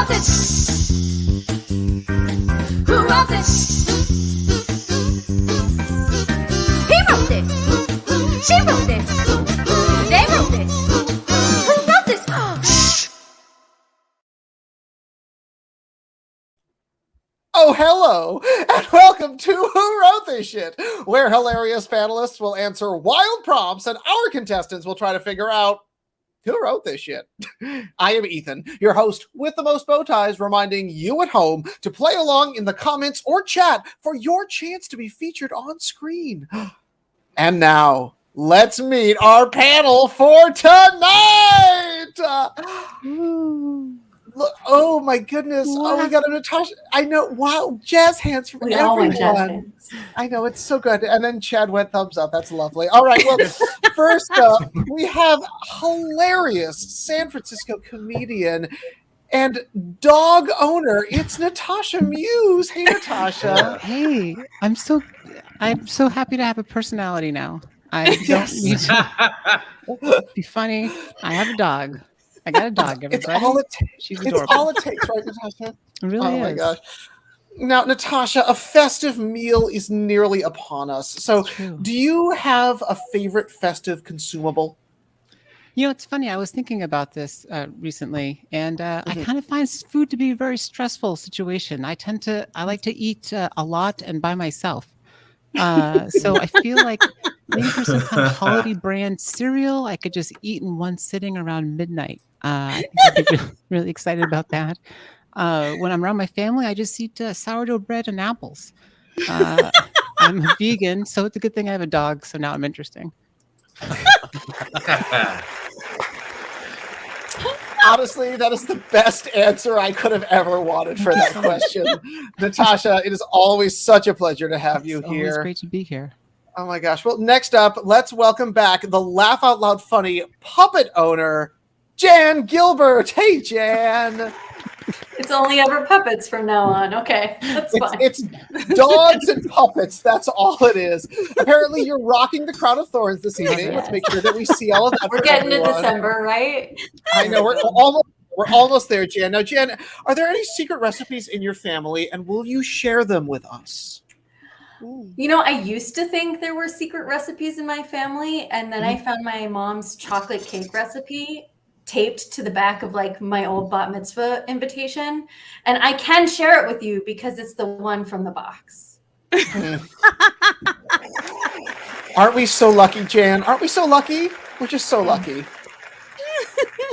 wrote this? Who wrote this? He wrote this. She wrote this. They wrote this. Who wrote this? Shh. Oh, hello, and welcome to Who Wrote This Shit, where hilarious panelists will answer wild prompts and our contestants will try to figure out who wrote this shit. I am Ethan, your host with the most bow ties, reminding you at home to play along in the comments or chat for your chance to be featured on screen. And now, let's meet our panel for tonight! Oh my goodness. What? Oh, we got a Natasha. I know. Wow. Jazz hands from We all went jazz everyone. hands. I know. It's so good. And then Chad went thumbs up. That's lovely. All right. Well, first up, we have hilarious San Francisco comedian and dog owner. It's Natasha Muse. Hey, Natasha. Hey, I'm so happy to have a personality now. I don't need to be funny. I have a dog. I got a dog, everybody. It's all it takes. She's It's adorable. all it takes, right, Natasha? It really Oh is. my gosh. Now, Natasha, a festive meal is nearly upon us. So, It's true. do you have a favorite festive consumable? You know, it's funny. I was thinking about this recently, and I kind of find food to be a very stressful situation. I like to eat a lot and by myself. So I feel like maybe for some kind of holiday brand cereal, I could just eat in one sitting around midnight. I think I'd be really excited about that. When I'm around my family, I just eat sourdough bread and apples. I'm a vegan, so it's a good thing I have a dog. So now I'm interesting. Honestly, that is the best answer I could have ever wanted for that question. Natasha, it is always such a pleasure to have you It's always here. great to be here. Oh my gosh. Well, next up, let's welcome back the Laugh Out Loud Funny puppet owner, Jan Gilbert. Hey, Jan. It's only ever puppets from now on. Okay, that's fine. It's dogs and puppets. That's all it is. Apparently, you're rocking the crown of thorns this evening. Let's make sure that we see all of that. We're for getting to everyone. December, right? I know we're almost there, Jan. Now, Jan, are there any secret recipes in your family, and will you share them with us? You know, I used to think there were secret recipes in my family, and then I found my mom's chocolate cake recipe taped to the back of like my old bat mitzvah invitation, and I can share it with you because it's the one from the box. Aren't we so lucky, Jan? Aren't we so lucky? We're just so lucky.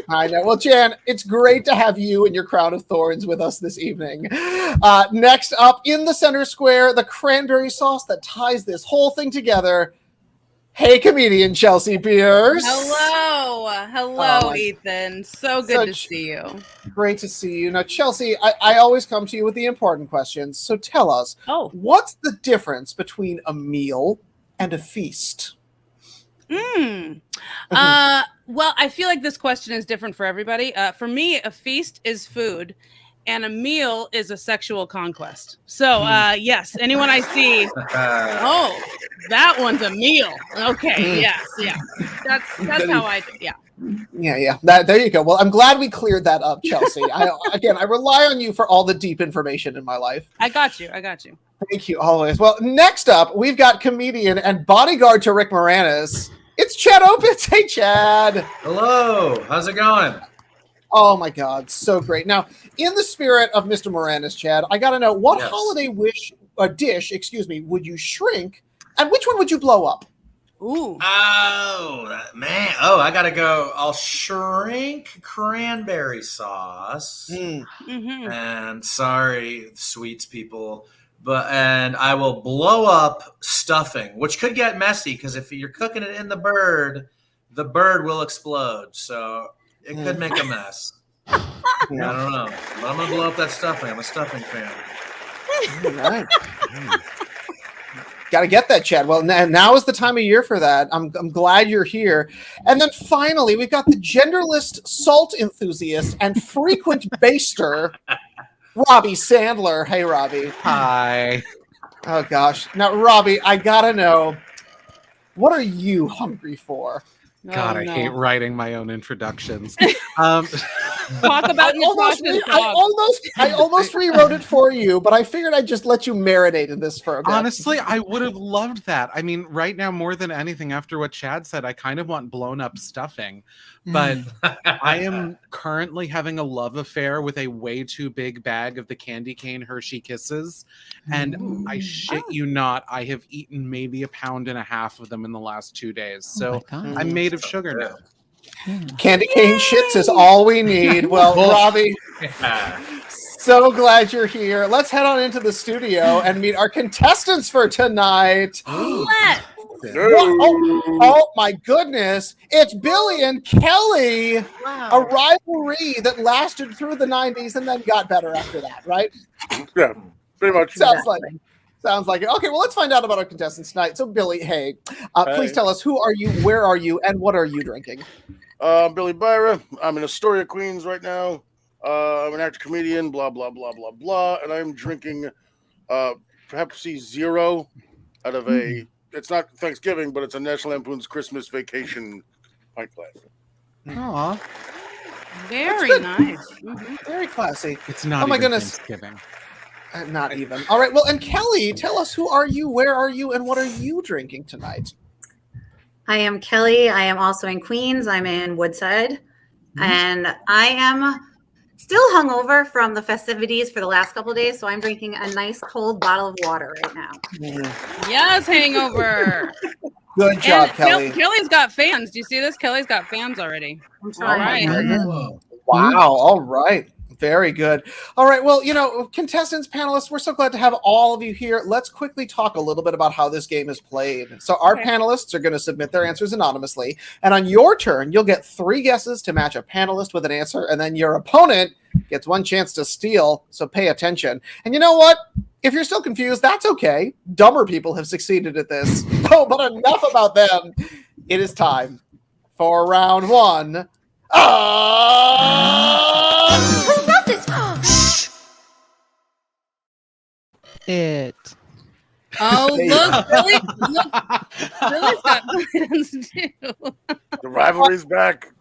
I know. Well, Jan, it's great to have you and your crown of thorns with us this evening. Next up in the center square, the cranberry sauce that ties this whole thing together. Hey, comedian Chelsea Bearce. Hello, Ethan. So good to see you. Great to see you. Now, Chelsea, I always come to you with the important questions. So tell us, what's the difference between a meal and a feast? Well, I feel like this question is different for everybody. For me, a feast is food, and a meal is a sexual conquest. So, yes, anyone I see, that one's a meal. Okay, yes, yeah. That's how I do. Yeah. Yeah. There you go. Well, I'm glad we cleared that up, Chelsea. I rely on you for all the deep information in my life. I got you. Thank you, always. Well, next up, we've got comedian and bodyguard to Rick Moranis. It's Chad Opitz. Hey, Chad. Hello. How's it going? Oh, my God. So great. Now, in the spirit of Mr. Moranis, Chad, I got to know, what holiday dish, would you shrink, and which one would you blow up? Ooh. Oh, man. Oh, I got to go. I'll shrink cranberry sauce. And sorry, sweets people. And I will blow up stuffing, which could get messy because if you're cooking it in the bird will explode. So it could make a mess. I don't know. But I'm going to blow up that stuffing. I'm a stuffing fan. All right. Got to get that, Chad. Well, now is the time of year for that. I'm glad you're here. And then finally, we've got the genderless salt enthusiast and frequent baster, Robby Sandler. Hey, Robby. Hi. Oh, gosh. Now, Robby, I got to know, what are you hungry for? God, I hate writing my own introductions. Talk about your process, I almost rewrote it for you, but I figured I'd just let you marinate in this for a bit. Honestly, I would have loved that. I mean, right now, more than anything, after what Chad said, I kind of want blown up stuffing. But I am currently having a love affair with a way too big bag of the candy cane Hershey Kisses. And I shit you not, I have eaten maybe 1.5 pounds of them in the last 2 days. So I'm made of sugar now. Candy cane shits is all we need. Well, Robby, so glad you're here. Let's head on into the studio and meet our contestants for tonight. Oh my goodness. It's Billy and Kelly. A rivalry that lasted through the 90s and then got better after that, right? Yeah, pretty much. Sounds like it. Okay, well, let's find out about our contestants tonight. So, Billy, hey, please tell us, who are you, where are you, and what are you drinking? Billy Byra. I'm in Astoria, Queens right now. I'm an actor, comedian, blah, blah, blah, blah, blah. And I'm drinking Pepsi Zero out of a, it's not Thanksgiving, but it's a National Lampoon's Christmas Vacation pint glass. Aw. Very nice. Very classy. It's not my even goodness. Thanksgiving. Not even. All right, well, and Kelly, tell us, who are you, where are you, and what are you drinking tonight? I am Kelly. I am also in Queens. I'm in Woodside. And I am still hungover from the festivities for the last couple of days. So I'm drinking a nice cold bottle of water right now. Yes, hangover. Good job, And Kelly. Kelly's got fans. Do you see this? Kelly's got fans already. I'm All trying. right. Wow. All right. Very good. All right. Well, contestants, panelists, we're so glad to have all of you here. Let's quickly talk a little bit about how this game is played. So our panelists are going to submit their answers anonymously. And on your turn, you'll get 3 guesses to match a panelist with an answer. And then your opponent gets 1 chance to steal. So pay attention. And you know what? If you're still confused, that's okay. Dumber people have succeeded at this. Oh, but enough about them. It is time for round 1. Who wrote this? Shh. It. Oh, look, Billy's got plans too. The rivalry's back.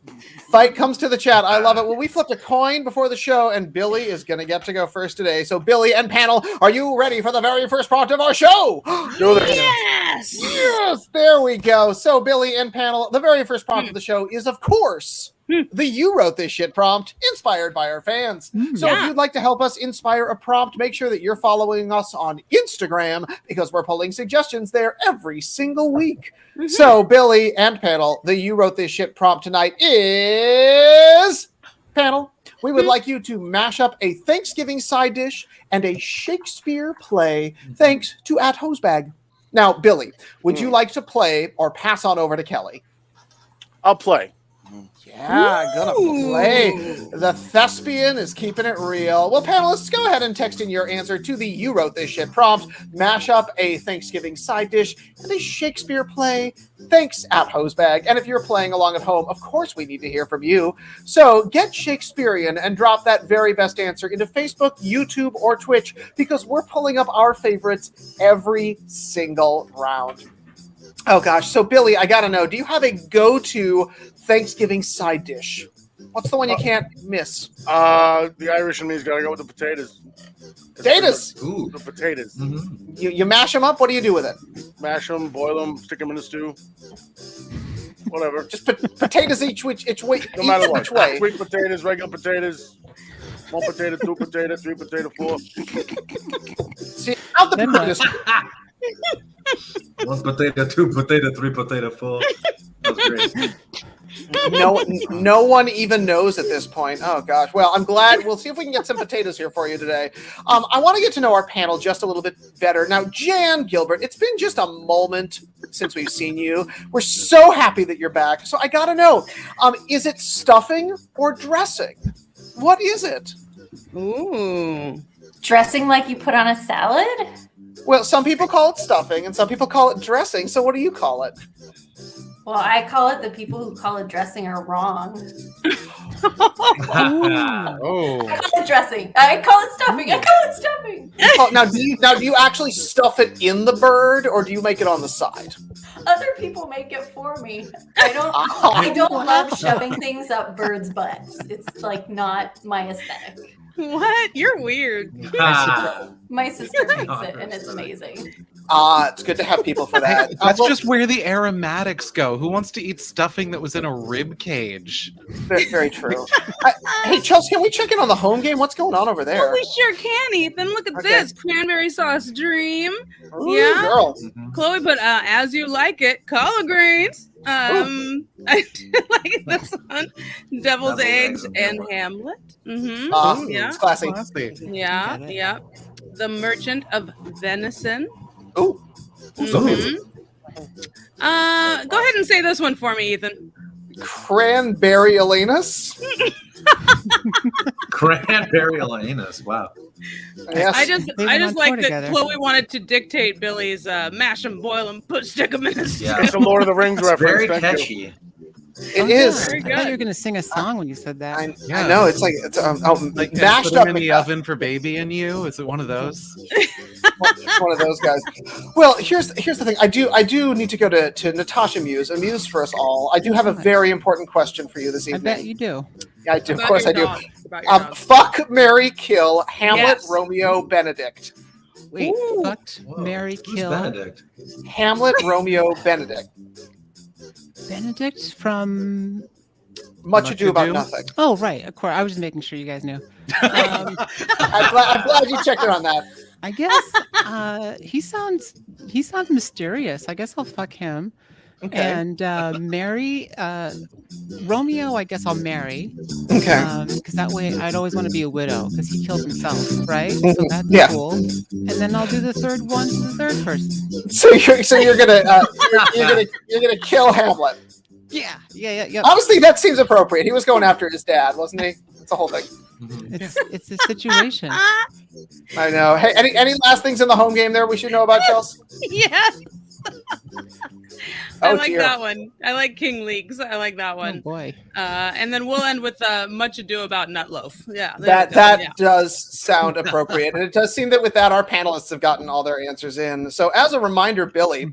Fight comes to the chat. I love it. Well, we flipped a coin before the show, and Billy is going to get to go first today. So, Billy and panel, are you ready for the very first prompt of our show? Yes! Yes! There we go. So, Billy and panel, the very first prompt of the show is, of course, the You Wrote This Shit prompt, inspired by our fans. So if you'd like to help us inspire a prompt, make sure that you're following us on Instagram, because we're pulling suggestions there every single week. So, Billy and panel, the You Wrote This Shit prompt tonight is, panel, we would like you to mash up a Thanksgiving side dish and a Shakespeare play, thanks to @Hosebag. Now, Billy, would you like to play or pass on over to Kelly? I'll play. Yeah, gonna play. The thespian is keeping it real. Well, panelists, go ahead and text in your answer to the You Wrote This Shit prompt. Mash up a Thanksgiving side dish and a Shakespeare play. Thanks @Hosebag. And if you're playing along at home, of course we need to hear from you. So get Shakespearean and drop that very best answer into Facebook, YouTube, or Twitch, because we're pulling up our favorites every single round. Oh gosh. So Billy, I gotta know, do you have a go-to Thanksgiving side dish? What's the one you can't miss? The Irish in me's got to go with the potatoes. Potatoes. Ooh. The potatoes. You mash them up. What do you do with it? Mash them, boil them, stick them in the stew. Whatever. Just potatoes each way. No matter what. Which way. Sweet potatoes, regular potatoes. 1 potato, 2 potato, 3 potato, 4. See, out the potatoes. 1 potato, 2 potato, 3 potato, 4. That's great. No one even knows at this point. Oh gosh. Well, I'm glad. We'll see if we can get some potatoes here for you today. I want to get to know our panel just a little bit better. Now, Jan, Gilbert, it's been just a moment since we've seen you. We're so happy that you're back. So I got to know, is it stuffing or dressing? What is it? Ooh. Dressing like you put on a salad? Well, some people call it stuffing and some people call it dressing. So what do you call it? Well, I call it, the people who call it dressing are wrong. Oh. I call it dressing. I call it stuffing. I call it stuffing. amazing. Now, do you actually stuff it in the bird, or do you make it on the side? Other people make it for me. I don't love shoving things up birds' butts. It's like not my aesthetic. What? You're weird. My sister makes it, and it's amazing. It's good to have people for that. That's just where the aromatics go. Who wants to eat stuffing that was in a rib cage? Very, very true. Hey, Chelsea, can we check in on the home game? What's going on over there? Well, we sure can, Ethan. Look at this cranberry sauce dream. Ooh, Yeah, girl. Chloe put as you like it, collard greens. I did like this one, devil's eggs and Hamlet. Yeah, It's classy. yeah. The Merchant of Venison. Ooh. Go ahead and say this one for me, Ethan. Cranberry Elenus. Cranberry Elenus. Wow. Yes. I just on like tour that together. Chloe wanted to dictate Billy's mash and boil and stick them in a stew. Yeah. It's a Lord of the Rings reference. Very Thank you. catchy. It is. Very I thought good. you were going to sing a song when you said that. I know. It's like it's Like mashed put up them in the Macbeth. oven for baby and you. Is it one of those? It's one of those guys. Well, here's the thing. I do need to go to Natasha Muse, a muse for us all. I do have a very important question for you this I evening. bet you do. Yeah, I do. Of About course, I your do. dog. About your dog. Fuck, marry, kill. Hamlet, Yes. Romeo, Benedict. Wait, Ooh. fucked, Whoa. Mary, Who's kill. Benedict? Hamlet, Romeo, Benedict. Benedict from. Much Ado About Ado? Nothing. Oh, right. Of course. I was just making sure you guys knew. I'm glad you checked in on that. I guess he sounds mysterious. I guess I'll fuck him. Okay. And Mary, Romeo, I guess I'll marry. Okay. Because that way I'd always want to be a widow because he killed himself, right? So that's Yeah. cool. And then I'll do the third one to the third person. So you're gonna kill Hamlet. Yeah. Honestly, that seems appropriate. He was going after his dad, wasn't he? It's the whole thing. It's a situation. I know. Hey, any last things in the home game there we should know about, Chelsea? Yes. I Oh, like dear. that one. I like King Leagues. I like that Oh one. boy. And then we'll end with Much Ado About Nutloaf. Yeah. there That we go. that Yeah. does sound appropriate, and it does seem that with that our panelists have gotten all their answers in. So as a reminder, Billy,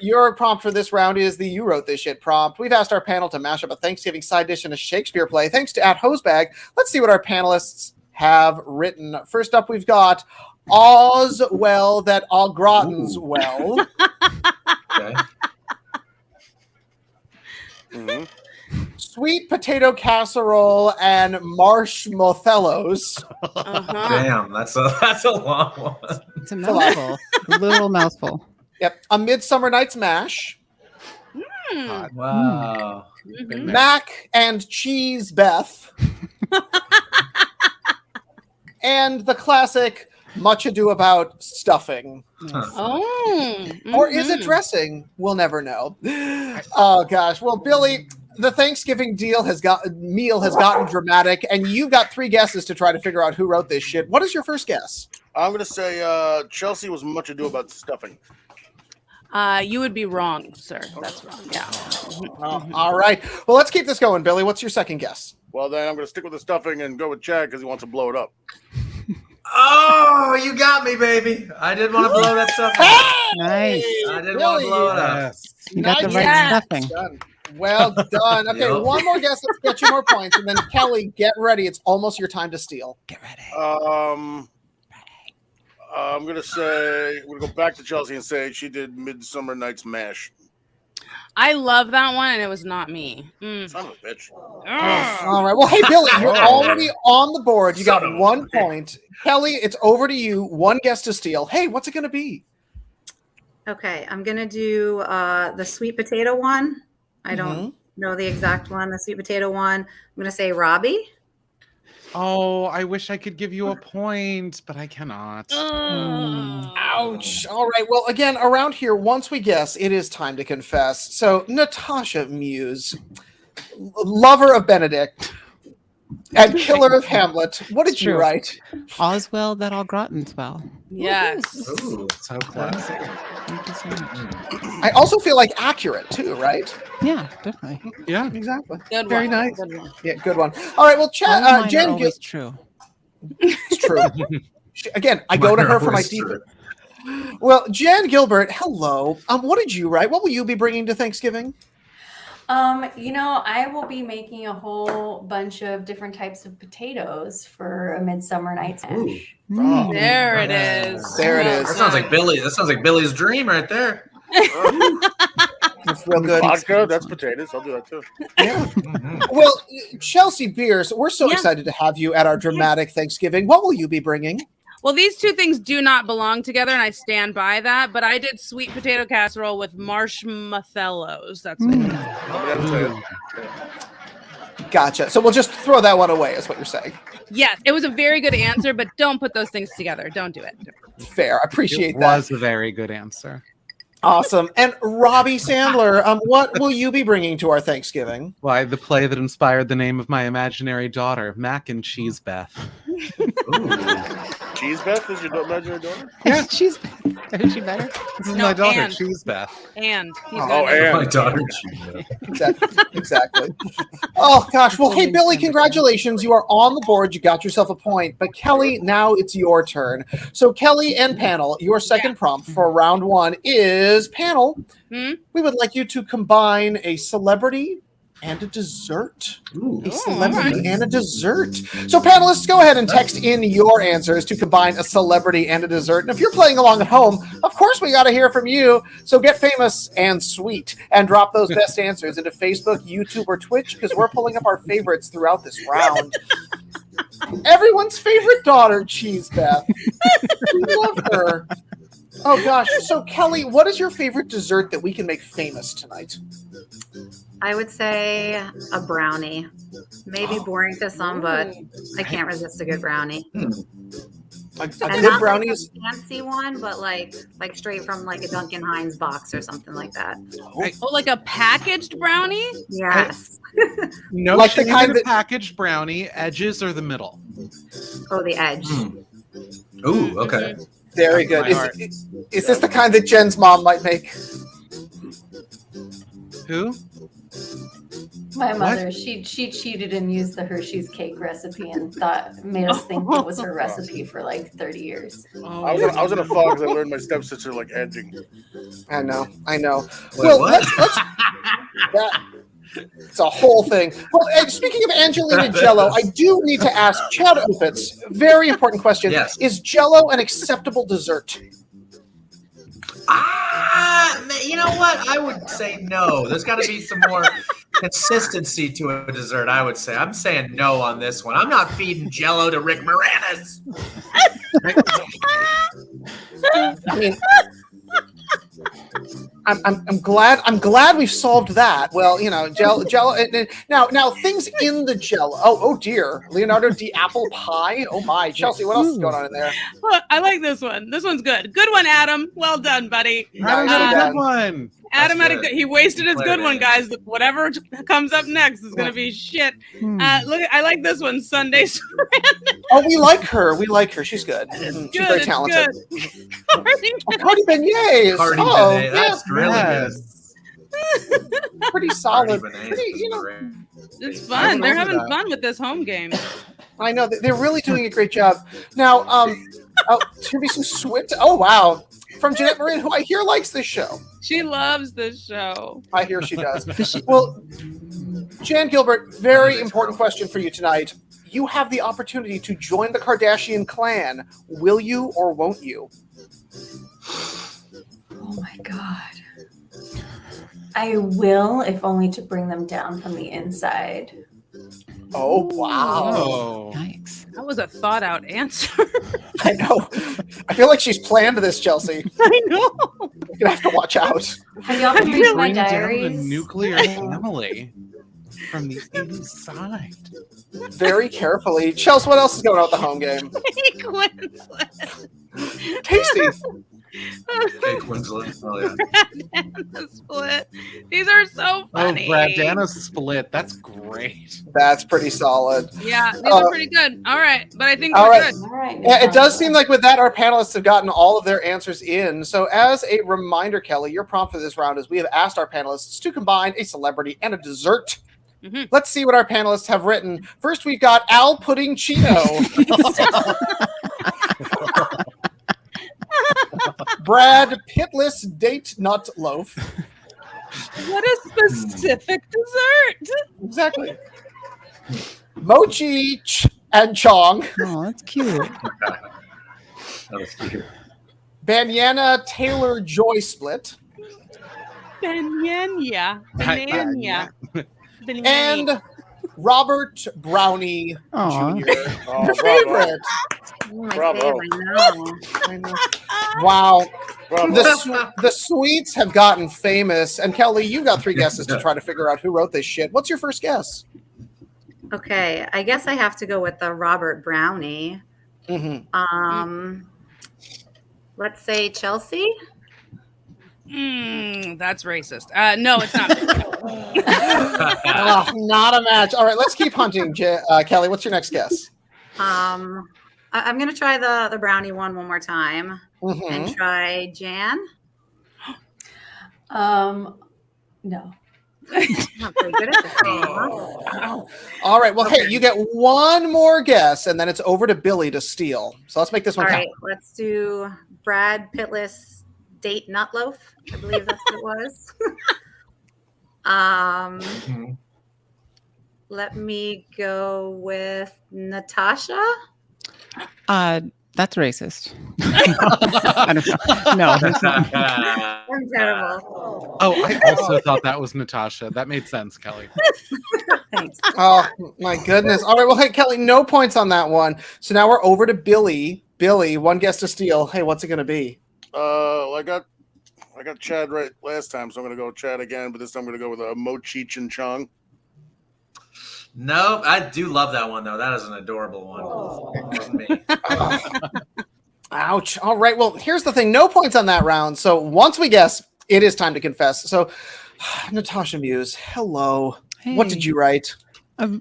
your prompt for this round is the "You Wrote This Shit" prompt. We've asked our panel to mash up a Thanksgiving side dish and a Shakespeare play. Thanks to @Hosebag. Let's see what our panelists have written. First up, we've got "All's well that au gratens well." Okay. Mhm. Sweet potato casserole and marshmallows. Uh-huh. Damn, that's a long one. It's a mouthful. A little mouthful. Yep. A Midsummer Night's Mash. Wow. Mhm. Mac and Cheese Beth. And the classic Much Ado About Stuffing. Oh. Or is it Mhm. dressing? We'll never know. Oh gosh. Well, Billy, the Thanksgiving meal has gotten dramatic, and you've got 3 guesses to try to figure out who wrote this shit. What is your first guess? I'm gonna say Chelsea was Much Ado About Stuffing. You would be wrong, sir. That's wrong. Yeah. Oh, all right. Well, let's keep this going, Billy. What's your second guess? Well, then I'm gonna stick with the stuffing and go with Chad because he wants to blow it up. Oh, you got me, baby. I did want to blow that stuff up. Nice. I did want to blow it up. Yes. You got the Nice. right Yeah. stuffing. Done. Well done. Okay, Yep. one more guess. Let's get you more points. And then, Kelly, get ready. It's almost your time to steal. Get ready. I'm gonna go back to Chelsea and say she did Midsummer Night's Mash. I love that one, and it was not me. Son of a bitch. All right. Well, hey, Billy, you're already on the board. You got Son of a 1 bitch. point. Kelly, it's over to you. 1 guess to steal. Hey, what's it going to be? Okay, I'm gonna do the sweet potato one. I don't know the exact one. The sweet potato one. I'm gonna say Robby. Oh, I wish I could give you a point, but I cannot. Ouch. All right. Well, again, around here, once we guess, it is time to confess. So, Natasha Muse, lover of Benedict and killer of Hamlet, what did you True. write? All's well that all gratens well. Yes. Ooh. So classic. Thank you so much. I also feel like accurate, too, right? Yeah, definitely. Yeah. Exactly. Good Very one. nice. Good one. Yeah, good one. All right. Well, All of mine are Jen, always true. it's true. Again, I go to her for my deeper. Well, Jan Gilbert, hello. What did you write? What will you be bringing to Thanksgiving? I will be making a whole bunch of different types of potatoes for a Midsummer Night's Mash. There it is. There it is. That sounds like Billy. That sounds like Billy's dream right there. That's real good. Vodka, that's potatoes. I'll do that too. Yeah. Well, Chelsea Bearce, we're so excited to have you at our dramatic Thanksgiving. What will you be bringing? Well, these two things do not belong together, and I stand by that. But I did sweet potato casserole with marshmallows. That's it. Gotcha. So we'll just throw that one away, is what you're saying. Yes, it was a very good answer, but don't put those things together. Don't do it. Fair. I appreciate It that. was a very good answer. Awesome. And Robby Sandler, what will you be bringing to our Thanksgiving? Why, the play that inspired the name of my imaginary daughter, Mac and Cheese Beth. Cheese Beth is your imaginary daughter? Yeah, Cheese Beth. Is she better? This is my daughter, Anne. Cheese Beth. And Anne. My daughter. Exactly. Oh, gosh. Well, hey, Billy, congratulations. You are on the board. You got yourself a point. But Kelly, now it's your turn. So, Kelly and panel, your second prompt for round one is panel. We would like you to combine a celebrity and a dessert. A celebrity and a dessert. So, panelists, go ahead and text in your answers to combine a celebrity and a dessert. And if you're playing along at home, of course, we got to hear from you. So get famous and sweet and drop those best answers into Facebook, YouTube, or Twitch, because we're pulling up our favorites throughout this round. Everyone's favorite daughter, Cheese Beth. We love her. Oh, gosh. So, Kelly, what is your favorite dessert that we can make famous tonight? I would say a brownie. Maybe boring to some, but I can't resist a good brownie. A And good not brownie like is... a fancy one, but like straight from like a Duncan Hines box or something like that. Oh, like a packaged brownie? Yes. No, Like like the kind that- packaged brownie, edges or the middle. Oh, the edge. Ooh, okay. Very good. Is this the kind that Jen's mom might make? Who? My mother, she cheated and used the Hershey's cake recipe and made us think it was her recipe for like 30 years. I was in a fog because I learned my stepsister like edging. I know. Wait, Well, what? it's a whole thing. Well, and speaking of Angelina Jello, I do need to ask Chad Opitz, very important question. Yes. Is Jello an acceptable dessert? You know what? I would say no. There's got to be some more consistency to a dessert, I would say. I'm saying no on this one. I'm not feeding Jello to Rick Moranis. I mean, I'm glad we've solved that. Well, Jello. Now things in the Jello. Oh dear, Leonardo di apple pie. Oh my, Chelsea, what else is going on in there? Look, I like this one. This one's good. Good one, Adam. Well done, buddy. Adam had a good one. Adam had a good. good. He wasted his good one, guys. Whatever comes up next is gonna be shit. Look, I like this one. Sunday Surrender. Oh, we like her. She's good. She's very talented. Cardi beignets. Cardi Oh, beignet. That's really Yes. pretty solid. good. Pretty, It's fun. They're having fun with this home game. I know they're really doing a great job. Now, there's gonna be some sweet. Oh wow, from Jeanette Marin, who I hear likes this show. She loves this show. I hear she does. Well, Jan Gilbert, very important question for you tonight. You have the opportunity to join the Kardashian clan. Will you or won't you? Oh my God. I will, if only to bring them down from the inside. Oh wow! Oh. Yikes. That was a thought out answer. I know. I feel like she's planned this, Chelsea. I know. You're gonna have to watch out. Have y'all been reading my Bring down the diaries? nuclear family from the inside. Very carefully. Chelsea, what else is going on with the home game? Quinlan. Tasty. Kate Winslet. Oh, yeah. Brad Split. These are so funny. Oh, Brad Dana's split. That's great. That's pretty solid. Yeah, these are pretty good. All right, but I think All we're right. good. All right. Yeah, it does seem like with that, our panelists have gotten all of their answers in. So as a reminder, Kelly, your prompt for this round is we have asked our panelists to combine a celebrity and a dessert. Mhm. Let's see what our panelists have written. First, we've got Al Pudding Chino. Brad Pittless Date Nut Loaf. What a specific dessert. Exactly. Mochi and Chong. Oh, that's cute. That was cute. Banyana Taylor Joy Split. Banana. And Robert Brownie Aw. Jr. Oh, Your bravo. favorite. Oh, my Bravo. favorite, I know. Wow. Bravo. The sweets have gotten famous. And Kelly, you've got 3 guesses to try to figure out who wrote this shit. What's your first guess? Okay, I guess I have to go with the Robert Brownie. Mm-hmm. Let's say Chelsea. That's racist. No, it's not. Oh, not a match. All right, let's keep hunting. Kelly, what's your next guess? I'm gonna try the brownie one more time Mhm. and try Jan. No. Not very good at this game, huh? All right, well, hey, you get one more guess, and then it's over to Billy to steal. So let's make this All one right, count. let's do Brad Pittless Date Nut Loaf. I believe that's what it was. Let me go with Natasha. That's racist. I don't know. No, it's not. I'm terrible. Oh, I also thought that was Natasha. That made sense, Kelly. Thanks. Oh, my goodness. All right, well, hey, Kelly, no points on that one. So now we're over to Billy. Billy, one guess to steal. Hey, what's it going to be? I got Chad right last time, so I'm going to go Chad again, but this time I'm going to go with a Mochich and Chong. Nope, I do love that one though. That is an adorable one. From me. Ouch. All right, well, here's the thing. No points on that round. So once we guess, it is time to confess. So, Natasha Muse, hello. What did Hey. you write?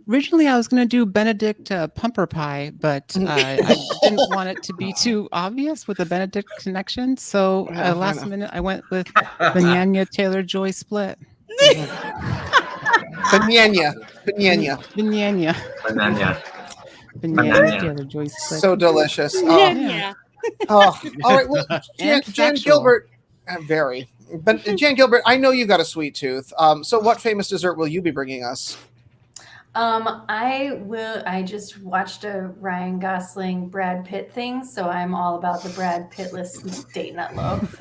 Originally, I was going to do Benedict Pumper Pie, but I didn't want it to be too obvious with the Benedict connection. So Yeah, I last know. minute, I went with Banana Taylor Joy Split. Banana. Banana. Banana. Banana Taylor Joy Split. So delicious. Yeah. Oh, all right. Well, Jan factual. Gilbert, very. But Jan Gilbert, I know you got a sweet tooth. So what famous dessert will you be bringing us? I just watched a Ryan Gosling Brad Pitt thing, so I'm all about the Brad Pittless Date Nut Loaf.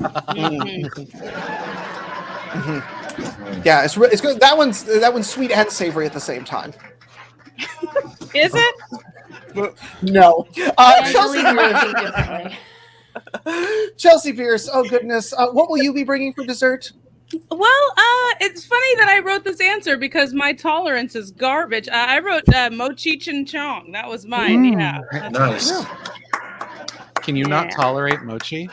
Yeah, it's good. That one's sweet and savory at the same time. Is it? No. I Chelsea believe Bearce. Murphy differently. Chelsea Bearce. Oh goodness. What will you be bringing for dessert? Well, it's funny that I wrote this answer because my tolerance is garbage. I wrote Mochich and Chong. That was mine. Yeah. Nice. Can you not Yeah. tolerate mochi?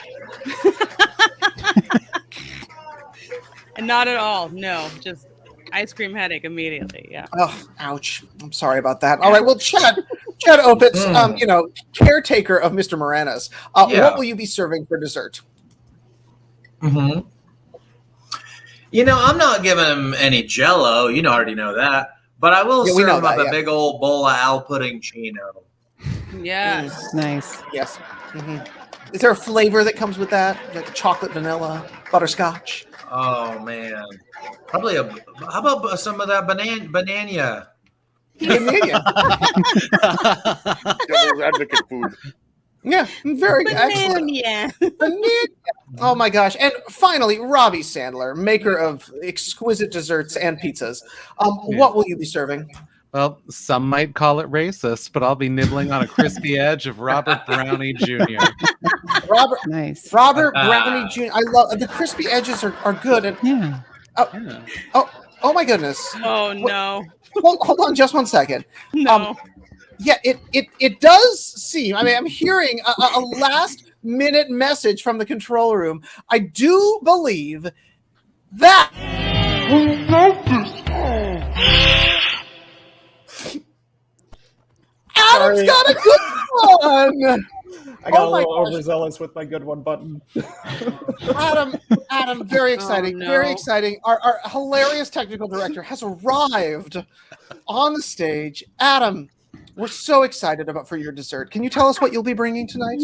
And not at all. No, just ice cream headache immediately. Yeah. Oh, ouch. I'm sorry about that. All right. Well, Chad Opitz, caretaker of Mr. Moranis. Yeah. What will you be serving for dessert? Mm-hmm. I'm not giving him any Jello. You already know that. But I will Yeah, we serve know him that, up yeah. a big old bowl of Al Puddingcino. Yes. Nice. Yes. Mm-hmm. Is there a flavor that comes with that? Like chocolate, vanilla, butterscotch? Oh man, probably how about some of that banana? Banana. Devil's advocate food. Yeah, very excellent. Yeah. Banana. Oh my gosh. And finally, Robby Sandler, maker of exquisite desserts and pizzas. What will you be serving? Well, some might call it racist, but I'll be nibbling on a crispy edge of Robert Brownie Jr. Robert Nice. Brownie Jr. I love the crispy edges are good. And Yeah. oh my goodness. Oh no. Hold on just one second. No. Yeah, it does seem. I mean, I'm hearing a last minute message from the control room. I do believe that. Adam's got a good one. I got Oh a my little gosh. overzealous with my good one button. Adam, very exciting, no. very exciting. Our hilarious technical director has arrived on the stage. Adam, we're so excited for your dessert. Can you tell us what you'll be bringing tonight?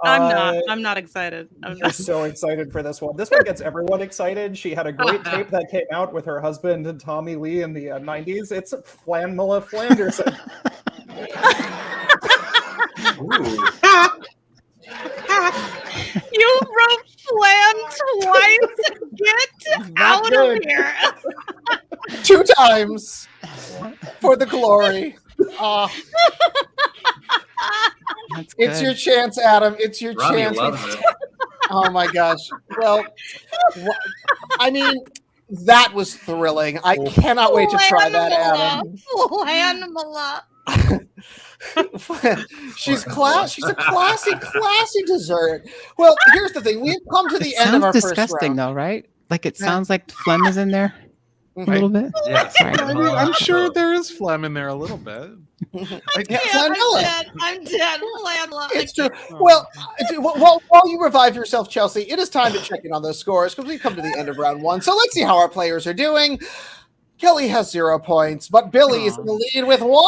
I'm not excited. You're so excited for this one. This one gets everyone excited. She had a great tape that came out with her husband and Tommy Lee in the 90s. It's Flanmilla Flanderson. You wrote flan twice. Get out of here. 2 times for the glory. It's your chance, Adam. It's your Robby chance. loves it. Oh my gosh. Well, I mean, that was thrilling. I cannot wait to try that, Adam. She's a classy dessert. Well, here's the thing. We've come to the end of our first round. Disgusting, though, right? Like it sounds like phlegm is in there a little bit. Yeah. I mean, I'm sure there is phlegm in there a little bit. I'm dead. It's true. Well, while you revive yourself, Chelsea, it is time to check in on those scores because we've come to the end of round 1. So let's see how our players are doing. Kelly has 0 points, but Billy is in the lead with 1.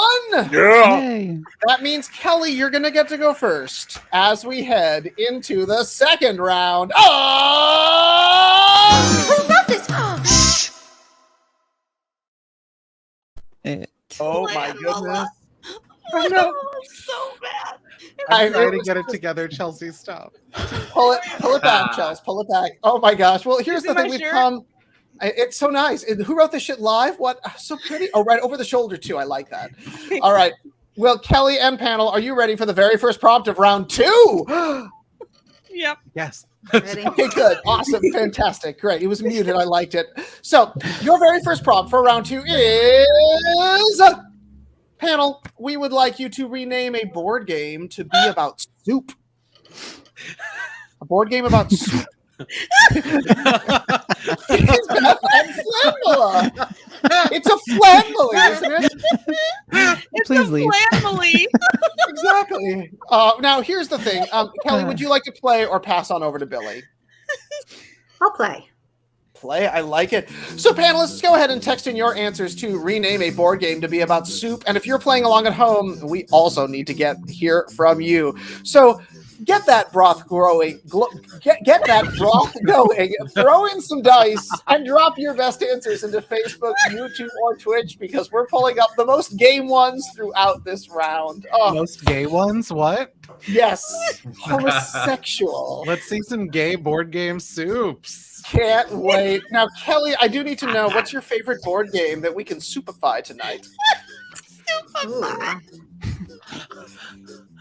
Yeah. That means, Kelly, you're going to get to go first as we head into the second round. Who wrote this? Shh. Oh my goodness. I know. So bad. I'm trying to get it together, Chelsea. Stop. Pull it back, Chelsea. Pull it back. Oh my gosh. Well, here's the thing. We've come. It's so nice. Who wrote this shit live? What? So pretty. Oh, right over the shoulder too. I like that. All right. Well, Kelly and panel, are you ready for the very first prompt of round 2? Yep. Yes. Ready? Okay, good. Awesome. Fantastic. Great. It was muted. I liked it. So your very first prompt for round 2 is... Panel, we would like you to rename a board game to be about soup. A board game about soup. It's a flanmily, isn't it? Please leave. Exactly. Now, here's the thing. Kelly, would you like to play or pass on over to Billy? I'll play. Play. I like it. So, panelists, go ahead and text in your answers to rename a board game to be about soup. And if you're playing along at home, we also need to hear from you. So, get that broth growing. Get that broth going. Throw in some dice and drop your best answers into Facebook, YouTube, or Twitch because we're pulling up the most game ones throughout this round. Oh, Most gay ones? What? yes, homosexual. Let's see some gay board game soups. Can't wait. Now, Kelly, I do need to know what's your favorite board game that we can soupify tonight.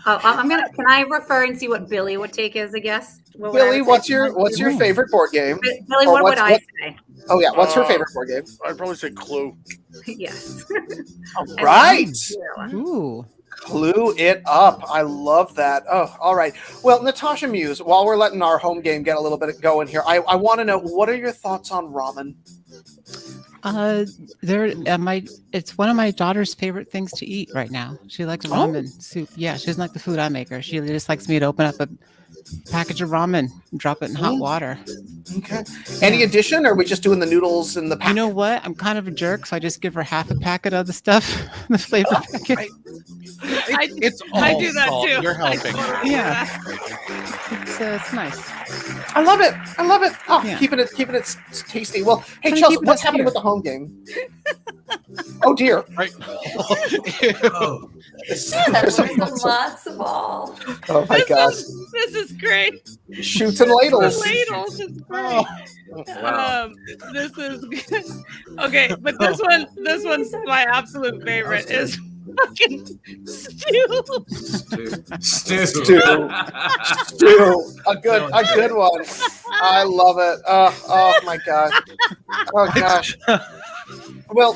Can I refer and see what Billy would take as a guess? Billy, what's your favorite board game? Billy, what would I say? Oh yeah, what's her favorite board game? I'd probably say Clue. Yes. All right. Ooh. Clue it up. I love that. Oh, all right. Well, Natasha Muse, while we're letting our home game get a little bit going here, I want to know, what are your thoughts on ramen? It's one of my daughter's favorite things to eat right now. She likes ramen soup. Yeah, she doesn't like the food I make her. She just likes me to open up a package of ramen and drop it in hot water. Okay. Any addition, or are we just doing the noodles in the packet? You know what? I'm kind of a jerk, so I just give her half a packet of the stuff, the flavor packet. I do that salt. too. You're helping. Yeah. It's nice. I love it. Oh, Yeah. keeping it tasty. Well, hey, Trying to Chelsea, keep it what's happening here. with the home game? Oh dear. Right. Oh, There's some- Matzo ball. Oh my gosh. This is great. Shoots and ladles. Ladles is great. wow. This is good. Okay, but this one's my absolute favorite. Is fucking stew. Stew. A good one. I love it. Oh my gosh. Oh gosh. Well,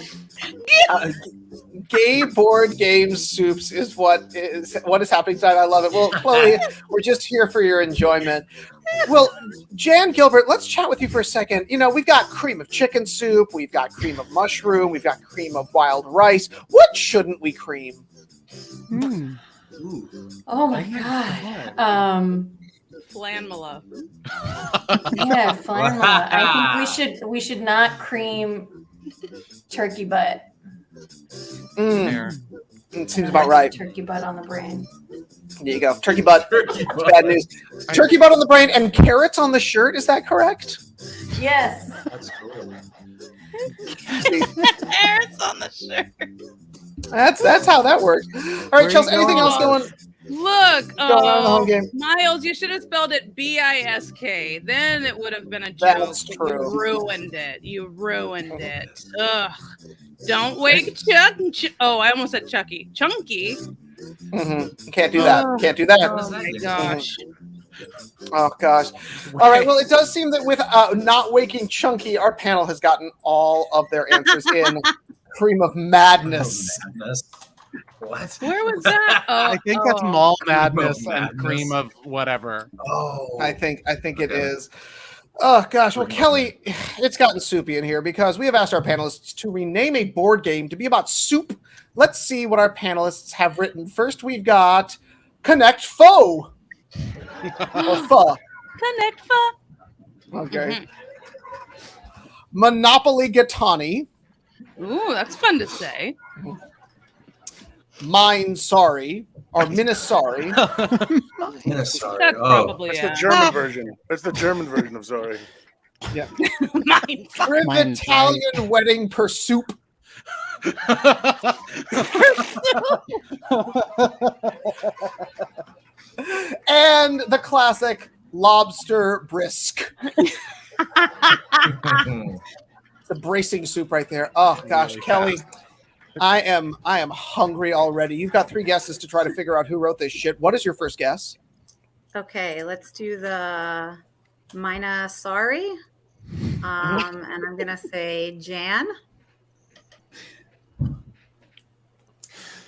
gay board game soups is what is happening tonight. I love it. Well, Chloe, we're just here for your enjoyment. Well, Jan Gilbert, let's chat with you for a second. You know, we've got cream of chicken soup, we've got cream of mushroom, we've got cream of wild rice. What shouldn't we cream? Oh my god. Flanmilla. Yeah, flanmilla. I think we should not cream turkey butt. Fair. It seems about right. Turkey butt on the brain. There you go. Turkey butt. That's bad news. Turkey butt on the brain and carrots on the shirt. Is that correct? Yes. That's cool. Carrots on the shirt. That's how that works. All right, Chelsea. Anything else going? Look, Going on in the home game? Miles, you should have spelled it B-I-S-K. Then it would have been a joke. That's true. You ruined it. You ruined it. Ugh. Don't wake Chuck. Oh, I almost said Chucky. Chunky. Mm-hmm. Can't do that. Can't do that. Oh my gosh. Oh gosh. All right. Well, it does seem that with not waking Chunky, our panel has gotten all of their answers in. Cream of madness. What? Where was that? Oh, I think that's mall madness Mall and madness. cream of whatever. Oh, I think it is. Oh gosh. Well, Kelly, it's gotten soupy in here because we have asked our panelists to rename a board game to be about soup. Let's see what our panelists have written. First, we've got Connect Foe. Or Pho. Connect Foe. Okay. Monopoly Gattani. Ooh, that's fun to say. Mine Sorry. Or Minnesari. sorry. That's probably That's yeah. the German version. That's the German version of sorry. Yeah. Mine. Triv Italian Wedding Per Soup. And the classic Lobster Brisk. It's a bracing soup right there. Oh gosh, Kelly, I am hungry already. You've got 3 guesses to try to figure out who wrote this shit. What is your first guess? Okay, let's do the Mina Sorry. And I'm gonna say Jan.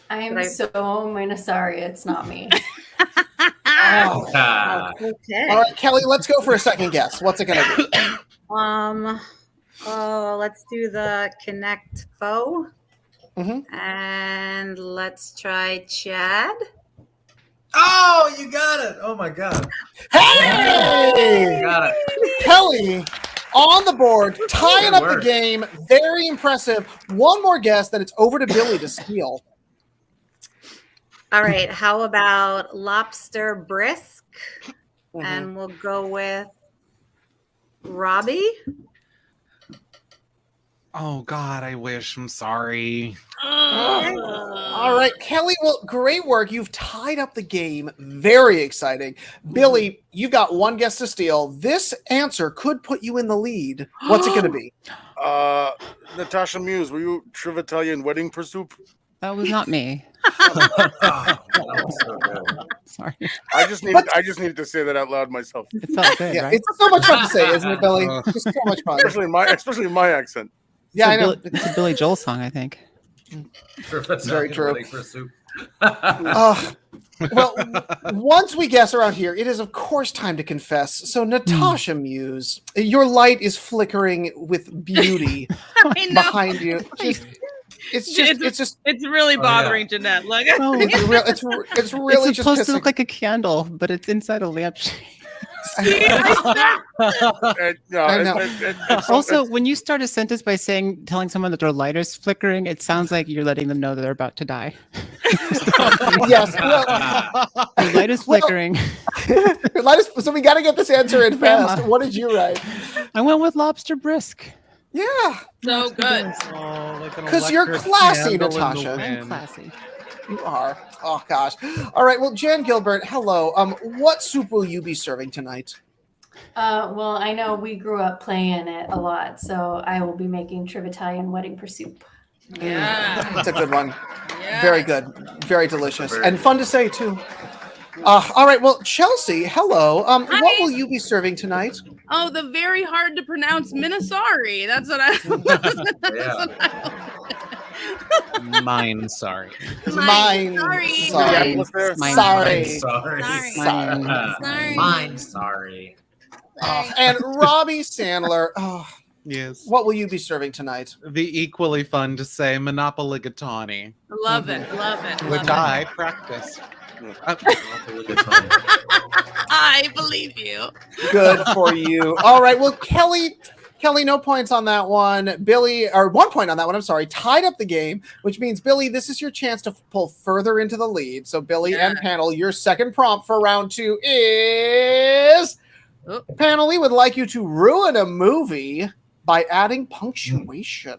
I am But I- so sorry it's not me. Oh. Okay. All right, Kelly, let's go for a second guess. What's it gonna be? Let's do the Connect Foe. Mhm. And let's try Chad. Oh, you got it. Oh my god. Hey! You got it. Kelly on the board, tying Good up work. the game. Very impressive. One more guess, then it's over to Billy to steal. All right, how about Lobster Brisk? Mhm. And we'll go with Robby. Oh God, I wish. I'm sorry. All right, Kelly. Well, great work. You've tied up the game. Very exciting. Billy, you've got one guess to steal. This answer could put you in the lead. What's it going to be? Natasha Muse, were you Triv Italian Wedding Per Soup? That was not me. Oh, that was so good. Sorry. I just needed to say that out loud myself. It felt good, Yeah, right? it's so much fun to say, isn't it, Billy? It's so much fun. Especially in my accent. Yeah, I know. It's a Billy Joel song, I think. Very true. Wedding for soup. Well, once we guess around here, it is of course time to confess. So, Natasha Muse, your light is flickering with beauty I know. behind you. It's really bothering Jeanette. Look. Oh, It's really it's just supposed to pissing. look like a candle, but it's inside a lampshade. Also, when you start a sentence by telling someone that their light is flickering, it sounds like you're letting them know that they're about to die. Yes, well, Your light is flickering. so we got to get this answer in fast. What did you write? I went with Lobster Brisk. Yeah, So good. because you're classy, Natasha. I'm classy. You are. Oh gosh. All right. Well, Jan Gilbert, hello. What soup will you be serving tonight? Well, I know we grew up playing it a lot, so I will be making Triv Italian Wedding Per Soup. Yeah. It's a good one. Yeah. Very good. Very delicious and fun to say too. All right. Well, Chelsea, hello. What will you be serving tonight? Oh, the very hard to pronounce Minnesari. That's what I. Mine, sorry. Mine. Sorry. Sorry. Mine. Sorry. Sorry. Sorry. Mine, sorry. And Robby Sandler. Oh, Yes. what will you be serving tonight? The equally fun to say Monopoly Gattani, Love it. Love it. which Love it. I practiced. I believe you. Good for you. All right. Well, Kelly, Kelly, no points on that one. Billy, or 1 point on that one. I'm sorry. Tied up the game, which means, Billy, this is your chance to pull further into the lead. So, Billy and panel, your second prompt for round 2 is... Panel, we would like you to ruin a movie by adding punctuation.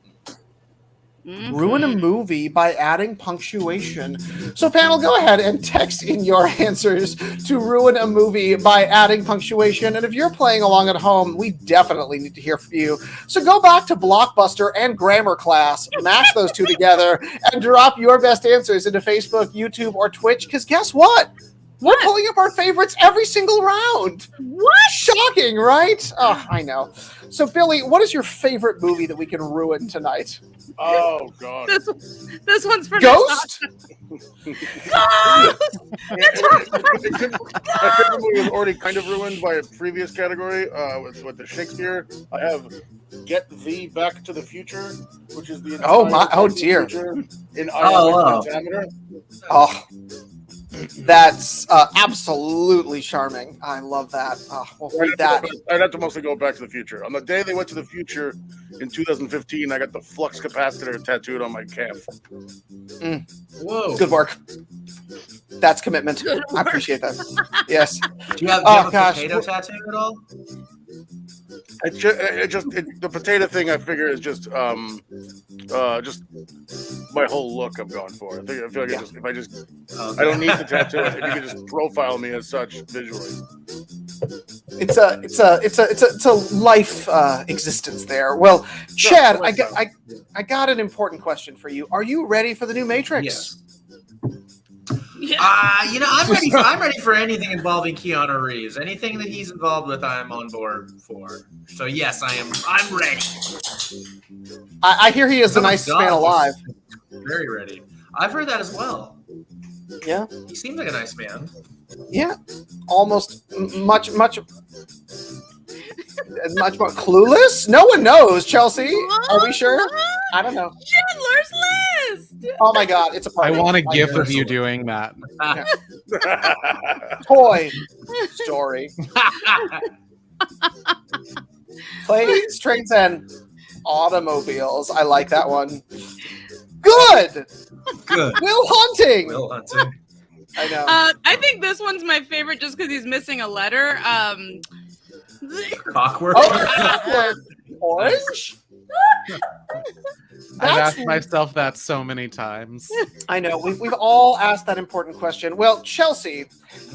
Ruin a movie by adding punctuation. So, panel, go ahead and text in your answers to ruin a movie by adding punctuation. And if you're playing along at home, we definitely need to hear from you. So go back to Blockbuster and grammar class, mash those two together, and drop your best answers into Facebook, YouTube, or Twitch. Because guess what? We're pulling up our favorites every single round. What? Shocking, right? Oh, I know. So, Billy, what is your favorite movie that we can ruin tonight? Oh, God. This one's for Ghost? My favorite movie was already kind of ruined by a previous category with the Shakespeare. I have Get Thee Back to the Future, which is the dear. In pentameter. Oh, that's absolutely charming. I love that. We'll read that. I'd have to mostly go Back to the Future. On the day they went to the future in 2015, I got the flux capacitor tattooed on my calf. Whoa. Good work. That's commitment. I appreciate that. Yes. Do you have a potato tattoo at all? The potato thing I figure is just my whole look I'm going for. I feel like I don't need the tattoo. If you can just profile me as such visually. It's a life existence there. Well, Chad, I got an important question for you. Are you ready for the new Matrix? Yes. I'm ready for anything involving Keanu Reeves. Anything that he's involved with, I'm on board for. So yes, I'm ready. I hear he is the nicest man alive. Very ready. I've heard that as well. Yeah. He seems like a nice man. Yeah. Almost much more clueless? No one knows, Chelsea. Are we sure? I don't know. Schindler's List. Oh my God, it's a party. I want a gif of you doing that. Toy Story. Planes, trains, and automobiles. I like that one. Good. Will Hunting. I know. I think this one's my favorite just because he's missing a letter. Cockwork. Orange? I've asked myself that so many times. I know. We've all asked that important question. Well, Chelsea,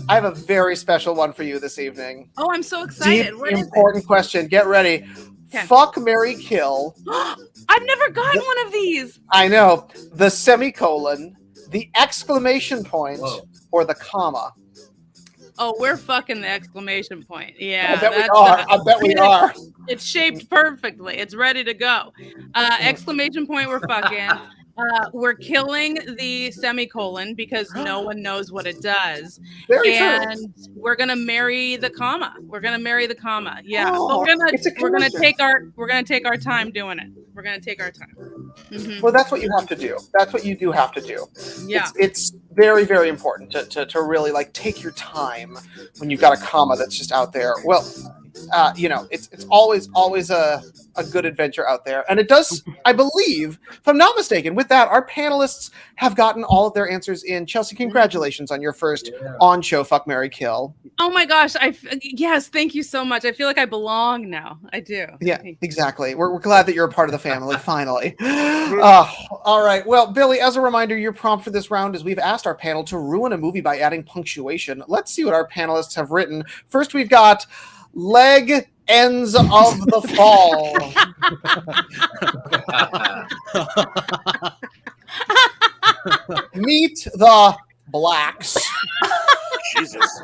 I have a very special one for you this evening. Oh, I'm so excited. Deep, important question. Get ready. Okay. Fuck, marry, kill. I've never gotten one of these. I know. The semicolon, the exclamation point, or the comma. Oh, we're fucking the exclamation point. Yeah. I bet we are. It's shaped perfectly. It's ready to go. Exclamation point, we're fucking. We're killing the semicolon because no one knows what it does. Very and true. We're gonna marry the comma. We're gonna marry the comma. Yeah. Oh, but we're gonna take our time doing it. We're gonna take our time. Mm-hmm. Well, that's what you have to do. That's what you do have to do. Yeah. It's very, very important to really like take your time when you've got a comma that's just out there. Well, it's always a good adventure out there. And it does, I believe, if I'm not mistaken, with that, our panelists have gotten all of their answers in. Chelsea, congratulations on your first on-show Fuck, Marry, Kill. Oh my gosh. Yes, thank you so much. I feel like I belong now. I do. Yeah, exactly. We're glad that you're a part of the family, finally. All right. Well, Billy, as a reminder, your prompt for this round is we've asked our panel to ruin a movie by adding punctuation. Let's see what our panelists have written. First, we've got leg ends of the fall. Meet the blacks. Jesus.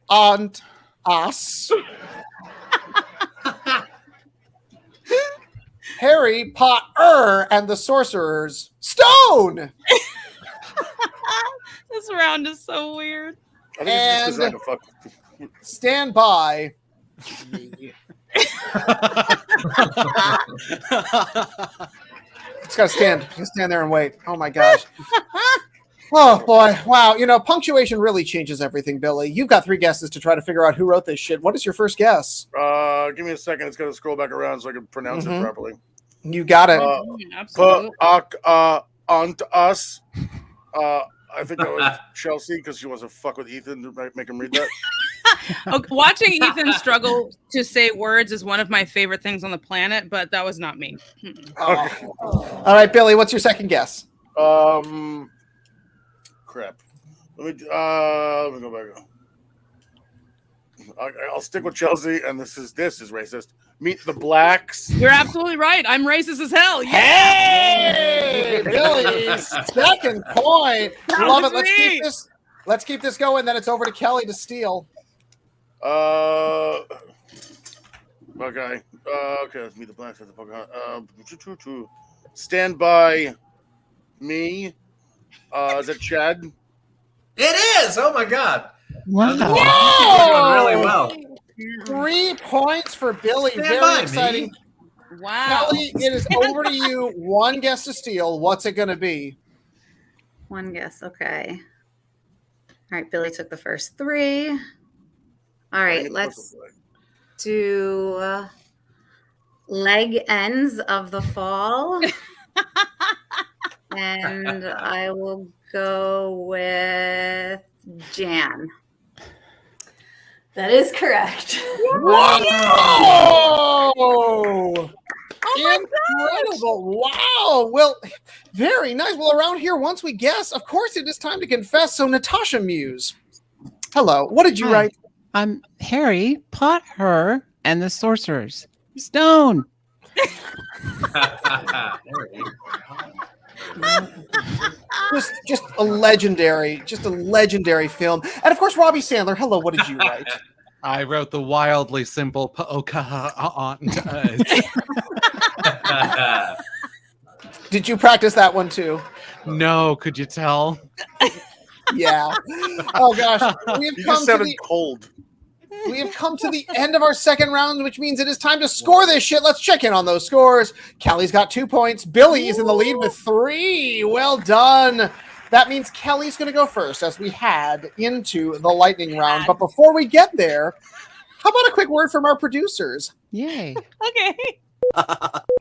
Aunt us. Harry Potter and the Sorcerer's Stone. This round is so weird. I think it's just designed to fuck. Stand by. It's got to stand. Just stand there and wait. Oh my gosh. Oh boy, wow. Punctuation really changes everything, Billy. You've got 3 guesses to try to figure out who wrote this shit. What is your first guess? Give me a second. It's gonna scroll back around so I can pronounce it properly. You got it. Absolutely. On us. I think that was Chelsea because she wants to fuck with Ethan to make him read that. Watching Ethan struggle to say words is one of my favorite things on the planet, but that was not me. Okay. All right, Billy, what's your second guess? Crap. Let me go back. I'll stick with Chelsea, and this is racist. Meet the blacks. You're absolutely right. I'm racist as hell. Yeah. Hey, Billy, second point. Love it. Let's keep this going. Then it's over to Kelly to steal. Okay. Let's meet the blacks. Stand by me. Is that Chad? It is. Oh my God. Wow. You're doing really well. 3 points for Billy. Stand Very by me. exciting. Wow. Kelly, it is over to you. 1 guess to steal. What's it going to be? 1 guess. Okay. All right. Billy took the first 3. All right. Let's do leg ends of the fall. And I will go with Jan. That is correct. Whoa! Oh my Incredible. Wow. Well, very nice. Well, around here, once we guess, of course, it is time to confess. So, Natasha Muse, hello. What did you Hi. write? I'm Harry Potter and the Sorcerer's Stone. Just a legendary film. And of course, Robby Sandler. Hello, what did you write? I wrote the wildly simple Pocahontas. Did you practice that one too? No, could you tell? Yeah. Oh gosh, You just sounded cold. we have come to the end of our second round, which means it is time to score this shit. Let's check in on those scores. Kelly's got 2 points. Billy is in the lead with 3. Well done. That means Kelly's going to go first as we head into the lightning round. But before we get there, how about a quick word from our producers? Yay. Okay.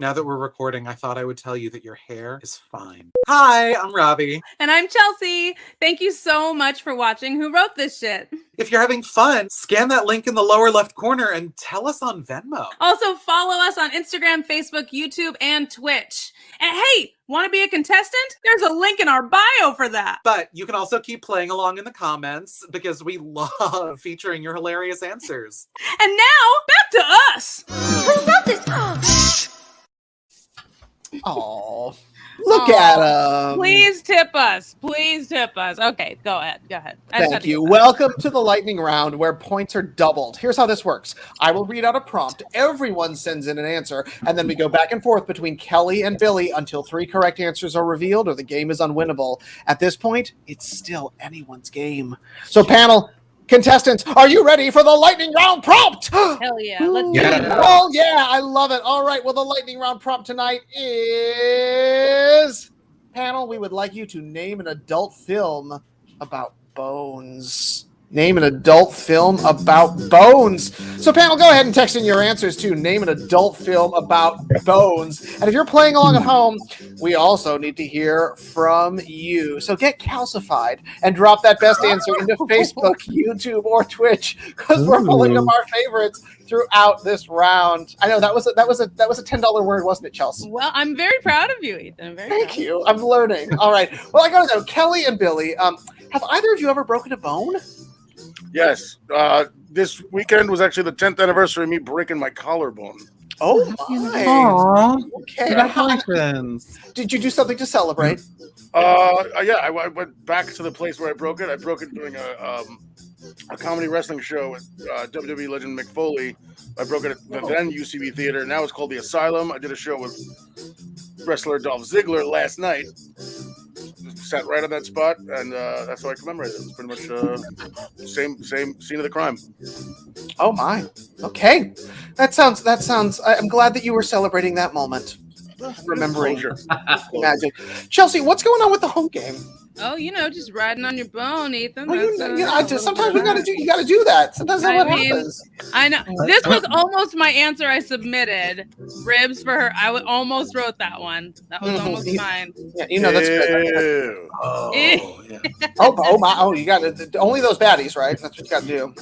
Now that we're recording, I thought I would tell you that your hair is fine. Hi, I'm Robby. And I'm Chelsea. Thank you so much for watching Who Wrote This Shit. If you're having fun, scan that link in the lower left corner and tell us on Venmo. Also, follow us on Instagram, Facebook, YouTube, and Twitch. And hey, want to be a contestant? There's a link in our bio for that. But you can also keep playing along in the comments because we love featuring your hilarious answers. And now, back to us. Who wrote this? Oh, look at him. Please tip us. Please tip us. Okay, go ahead. I just had Thank to you. get that. Welcome to the lightning round where points are doubled. Here's how this works. I will read out a prompt. Everyone sends in an answer, and then we go back and forth between Kelly and Billy until 3 correct answers are revealed or the game is unwinnable. At this point, it's still anyone's game. So panel, contestants, are you ready for the lightning round prompt? Hell yeah. Let's do it. Oh, yeah, I love it. All right, well, the lightning round prompt tonight is... Panel, we would like you to name an adult film about bones. Name an adult film about bones. So, panel, go ahead and text in your answers to name an adult film about bones. And if you're playing along at home, we also need to hear from you. So get calcified and drop that best answer into Facebook, YouTube, or Twitch, because we're pulling up our favorites throughout this round. I know that was a $10 word, wasn't it, Chelsea? Well, I'm very proud of you, Ethan. Thank you. I'm learning. All right. Well, I gotta know, Kelly and Billy, have either of you ever broken a bone? Yes. This weekend was actually the 10th anniversary of me breaking my collarbone. Oh my. Aww. Okay. Congratulations. Did you do something to celebrate? Yeah, I went back to the place where I broke it. I broke it doing a comedy wrestling show with WWE legend Mick Foley. I broke it at the then UCB Theater. Now it's called The Asylum. I did a show with wrestler Dolph Ziggler last night. Sat right on that spot, and that's how I commemorate it. It's pretty much same scene of the crime. Oh my. Okay. That sounds. I'm glad that you were celebrating that moment. Remembering Closure. magic. Chelsea, what's going on with the home game? Oh, just riding on your bone, Ethan. Well, That's, sometimes you gotta do that. Sometimes that's what happens. I know. This was almost my answer I submitted. Ribs for her. Almost wrote that one. That was almost mine. Yeah, that's good. Oh, yeah. Oh my! Oh, you got only those baddies, right? That's what you got to do.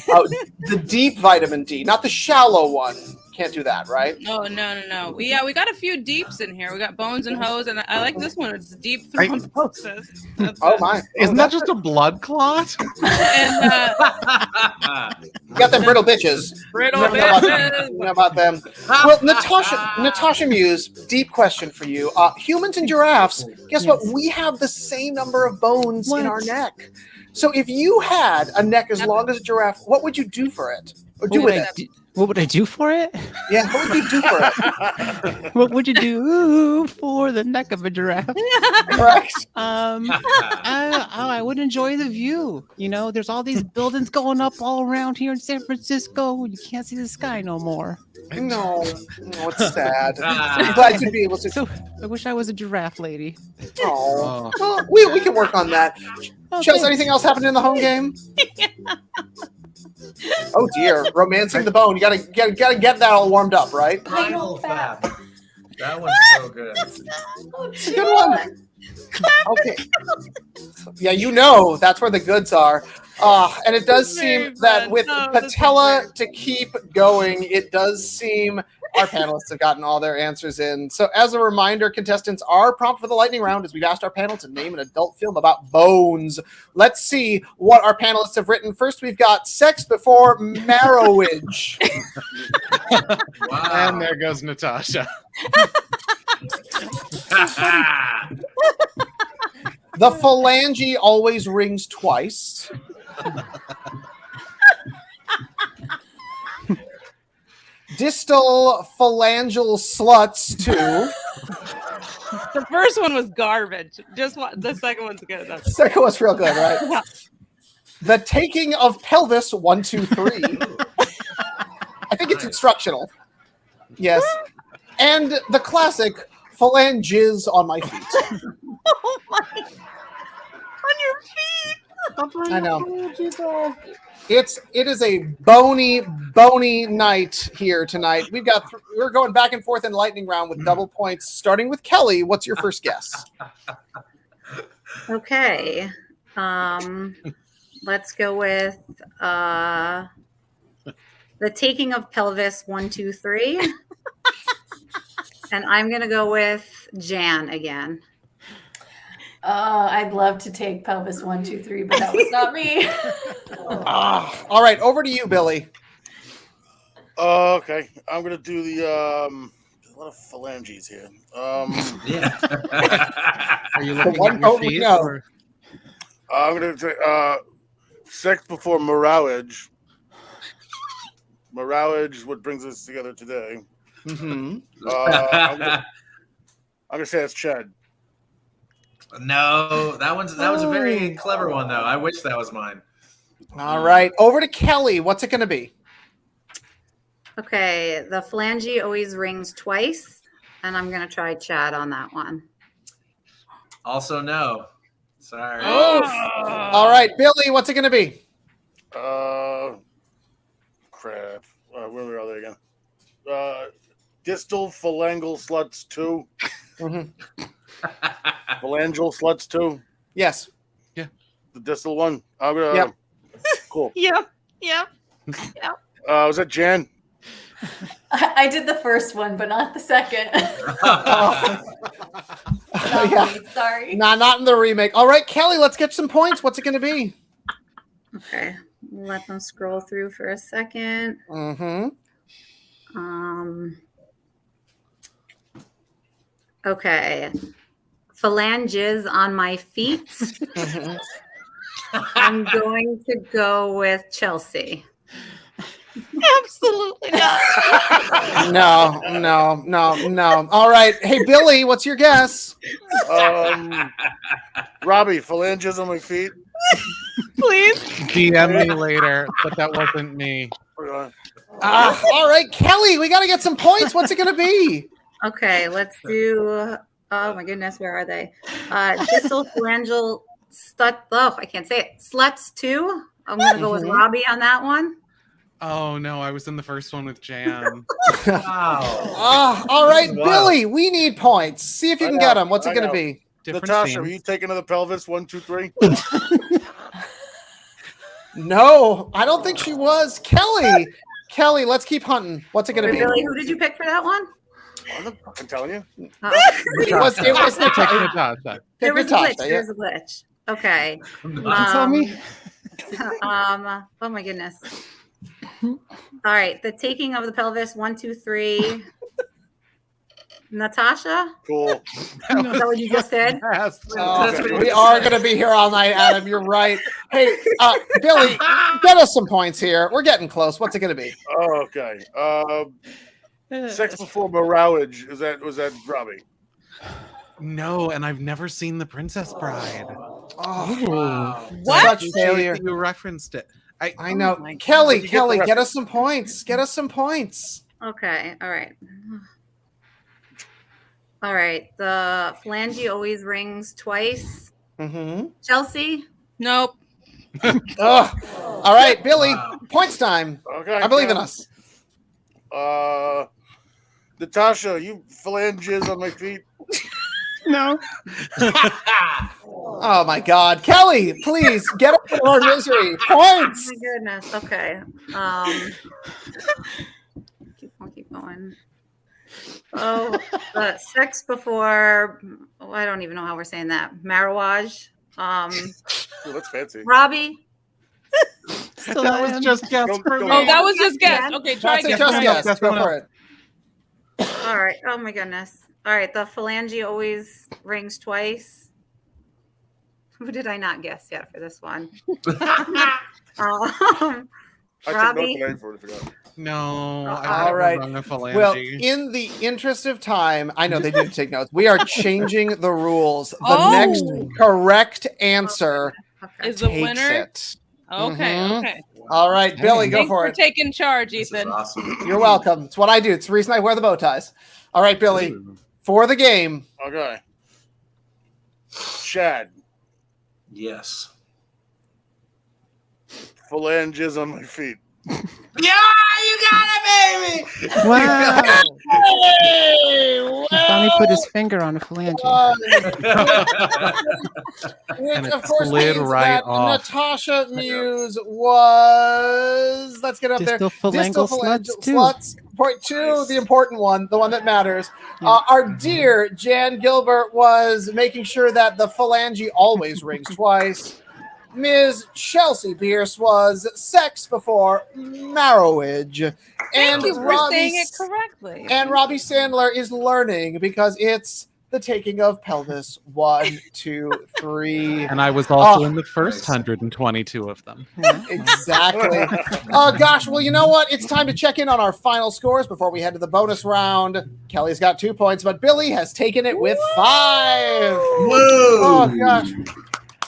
Oh, the deep vitamin D, not the shallow one. Can't do that, right? Oh no. We got a few deeps in here. We got bones and hoes, and I like this one. It's deep thrombosis. My! Isn't that just a blood clot? And you got them brittle bitches. Brittle bitches. You know about them. Well, Natasha Muse, deep question for you. Humans and giraffes, guess what? We have the same number of bones in our neck. So if you had a neck as long as a giraffe, what would you do for it? Or do with it? What would I do for it? Yeah, what would you do for it? What would you do for the neck of a giraffe? Correct. I would enjoy the view. There's all these buildings going up all around here in San Francisco. You can't see the sky no more. No, it's sad. I'm glad you'd be able to. So I wish I was a giraffe lady. Oh, well, we can work on that. Chelsea, anything else happened in the home game? Oh dear, romancing the bone. You gotta get that all warmed up, right? Primal Fab. That one's so good. It's a good one. Okay. Yeah, that's where the goods are. And it does seem that with Patella to keep going, it does seem our panelists have gotten all their answers in. So as a reminder, contestants, our prompt for the lightning round is we've asked our panel to name an adult film about bones. Let's see what our panelists have written. First, we've got Sex Before Marriage. Wow. And there goes Natasha. The phalange always rings twice. Distal phalangeal sluts too. The first one was garbage. The second one's good. The second one's real good, right? Yeah. The taking of pelvis 1, 2, 3. I think it's instructional. Yes. And the classic phalanges on my feet. Oh my! On your feet. I know. It is a bony night here tonight. We're going back and forth in lightning round with double points, starting with Kelly. What's your first guess? Okay. Let's go with the taking of pelvis 1, 2, 3. And I'm gonna go with Jan again. I'd love to take pelvis 1, 2, 3, but that was not me. All right, over to you, Billy. Okay, I'm gonna do the a lot of phalanges here. Yeah. Are you looking one at your vote we feet? know. Or? I'm gonna take Sex Before Marriage. Marriage, what brings us together today. Mm-hmm. I'm gonna say it's Chad. No, that was a very clever one though. I wish that was mine. All right, over to Kelly. What's it going to be? Okay, the phalange always rings twice, and I'm gonna try Chad on that one. Also, no. Sorry. Oh. All right, Billy. What's it going to be? Crap. Where are they again? Distal phalangeal sluts 2. Mm-hmm. Phalangeal sluts 2. Yes. Yeah. The distal one. I'm gonna. Yep. Cool. Yep. Was that Jan? I did the first one, but not the second. Yeah. Sorry. Not in the remake. All right, Kelly. Let's get some points. What's it going to be? Okay, let them scroll through for a second. Mm-hmm. Okay. Phalanges on my feet. I'm going to go with Chelsea. Absolutely not. No. All right. Hey, Billy, what's your guess? Robbie, phalanges on my feet. Please. DM me later, but that wasn't me. All right, Kelly, we got to get some points. What's it going to be? Okay, let's do Oh my goodness, where are they? Distal phalangeal I can't say it. Sluts 2. I'm gonna go with Robby on that one. Oh no, I was in the first one with Jan. Wow. All right, Wow. Billy, we need points. See if you can get them. What's it going to be? Different Natasha, themes. are you taking to the pelvis? 1, 2, 3. No, I don't think she was. Kelly, let's keep hunting. What's it going to be? Billy, who did you pick for that one? I'm not fucking telling you. It was Take Natasha. Natasha. There was a Natasha, glitch. yeah. There's a glitch. Okay. You tell me. Oh my goodness. All right. The taking of the pelvis. 1, 2, 3. Natasha? Cool. Is that what you just said? We are going to be here all night, Adam. You're right. Hey, Billy, get us some points here. We're getting close. What's it going to be? Oh, okay. Sex before marriage. Was that Robby? No, and I've never seen The Princess Bride. Oh, Wow. What? Such failure. You referenced it. I know. Kelly, get us some points. Get us some points. Okay. All right. All right. The phalange always rings twice. Mm-hmm. Chelsea? Nope. All right, Billy, points time. Okay. I believe in us. Natasha, you phalanges on my feet. No. Oh my God, Kelly, please get up from our misery. Oh Points. my goodness. Okay. Keep going. Oh, sex before. Oh, I don't even know how we're saying that. Marriage. Ooh, that's fancy. Robby. That was just guess for me. Oh, that was just guess. Yeah. Okay, try That's a again. just try guess. again. Go for it. All right. Oh my goodness. All right. The phalange always rings twice. Who did I not guess yet for this one? I took Robby. no name for it. I forgot. No. All right. Well, in the interest of time, I know they didn't take notes. We are changing the rules. The next correct answer Okay. Is the takes winner? it. Okay, Mhm. okay. All right, Billy, go Thanks for for it. taking charge, This is Ethan. awesome. You're welcome. It's what I do. It's the reason I wear the bow ties. All right, Billy, for the game. Okay. Chad, Yes. phalanges on my feet. Yeah, you got it, baby. Wow. Hey, He finally put his finger on a phalange. Which, And it of course, slid means right that off. Natasha Muse was. Let's get up Distal there. phalangeal sluts, too. Sluts. Point 2, the important one, the one that matters. Our dear Jan Gilbert was making sure that the phalange always rings twice. Ms. Chelsea Bearce was sex before marriage. Thank you for Robby saying it correctly. And Robby Sandler is learning because it's the taking of pelvis. 1, 2, 3. And I was also in the first Nice. 122 of them. Exactly. Oh gosh. Well, you know what? It's time to check in on our final scores before we head to the bonus round. Kelly's got 2 points, but Billy has taken it with 5. Whoa. Oh gosh.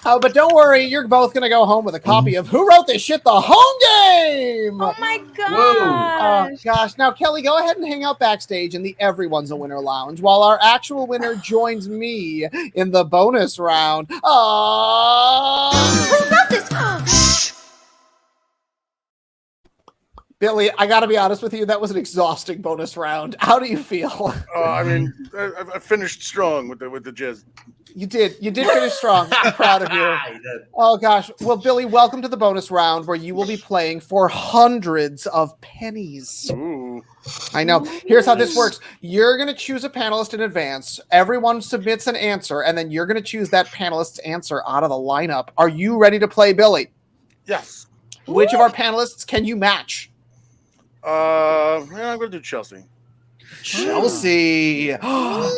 But don't worry, you're both going to go home with a copy of Who Wrote This Shit? The Home Game! Oh my Oh gosh. gosh. Now, Kelly, go ahead and hang out backstage in the Everyone's a Winner lounge while our actual winner joins me in the bonus round. Who wrote this? Shh. Billy, I got to be honest with you. That was an exhausting bonus round. How do you feel? I mean, I finished strong with the jizz. You did finish strong. I'm proud of you. You did. Oh gosh. Well, Billy, welcome to the bonus round where you will be playing for hundreds of pennies. Ooh. I know. Here's how this works. You're going to choose a panelist in advance. Everyone submits an answer, and then you're going to choose that panelist's answer out of the lineup. Are you ready to play, Billy? Yes. Which of our panelists can you match? Yeah, I'm gonna do Chelsea. Chelsea.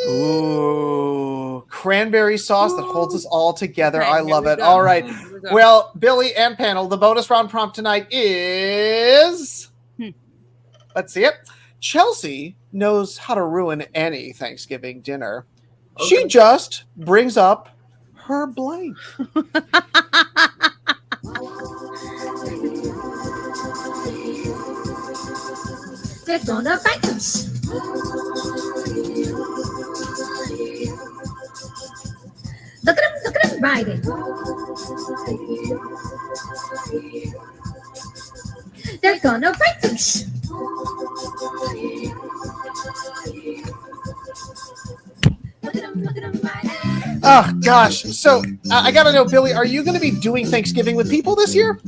Ooh. Cranberry sauce that holds us all together. Okay, I here love we it. go. All right. Here we go. Well, Billy and panel, the bonus round prompt tonight is... Let's see it. Chelsea knows how to ruin any Thanksgiving dinner. She Okay. just brings up her blank. They're gonna bite us. ride it. They're gonna break them. Shh. Oh gosh. So I gotta know, Billy, are you going to be doing Thanksgiving with people this year?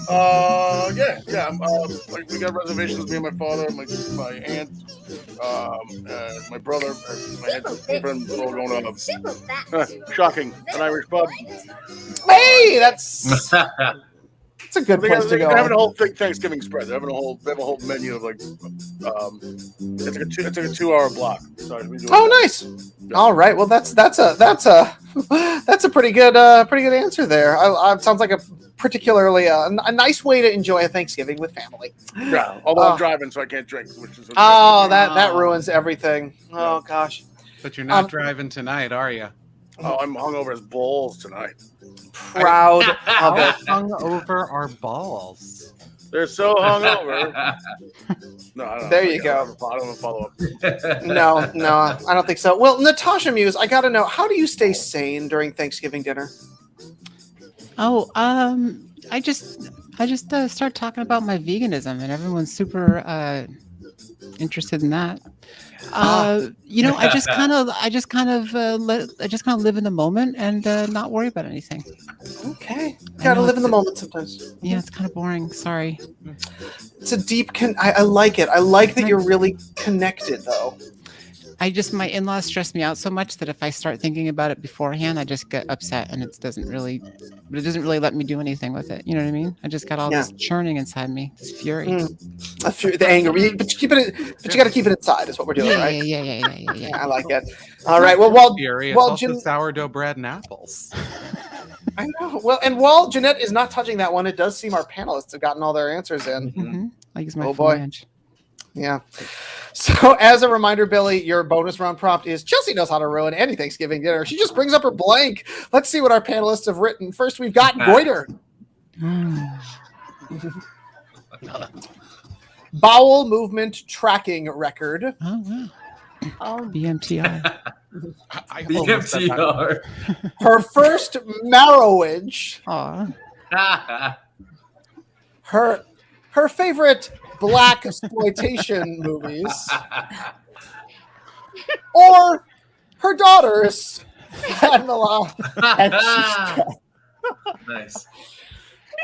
Yeah. We got reservations. Me and my father, my aunt, and my brother, and my aunt's friends all going to shocking, an Irish pub. Hey, that's a good place to go. They're having a whole Thanksgiving spread. They have a whole menu of like, it's like a 2-hour block. So nice. Yeah. All right. Well, that's a pretty good answer there. It sounds like a particularly a nice way to enjoy a Thanksgiving with family. Yeah. Although I'm driving, so I can't drink, which is that ruins everything. Oh gosh. But you're not driving tonight, are you? Oh, I'm hungover as balls tonight. Proud of it. Hungover our balls. They're so hungover. No, I don't. There you go. I don't follow up. No, I don't think so. Well, Natasha Muse, I got to know, how do you stay sane during Thanksgiving dinner? Oh, I just start talking about my veganism, and everyone's super interested in that. I just kind of live in the moment and not worry about anything. Okay, gotta live in the moment sometimes. Yeah, it's kind of boring. Sorry. It's a deep. I like it. I like that you're really connected, though. My in-laws stress me out so much that if I start thinking about it beforehand, I just get upset, and it doesn't really let me do anything with it. You know what I mean? I just got all this churning inside me, this fury. The anger, but you got to keep it inside. Is what we're doing, right? Yeah. I like it. All right. Well, fury. It's while also sourdough bread and apples. I know. Well, and while Jeanette is not touching that one, it does seem our panelists have gotten all their answers in. Mm-hmm. I use my flange. Yeah. So as a reminder, Billy, your bonus round prompt is Chelsea knows how to ruin any Thanksgiving dinner. She just brings up her blank. Let's see what our panelists have written. First, we've got goiter. Bowel movement tracking record. Oh, wow. Oh, BMTR. BMTR. Her first marrowage. Aw. Her favorite black exploitation movies, or her daughters, Pamela and Nice.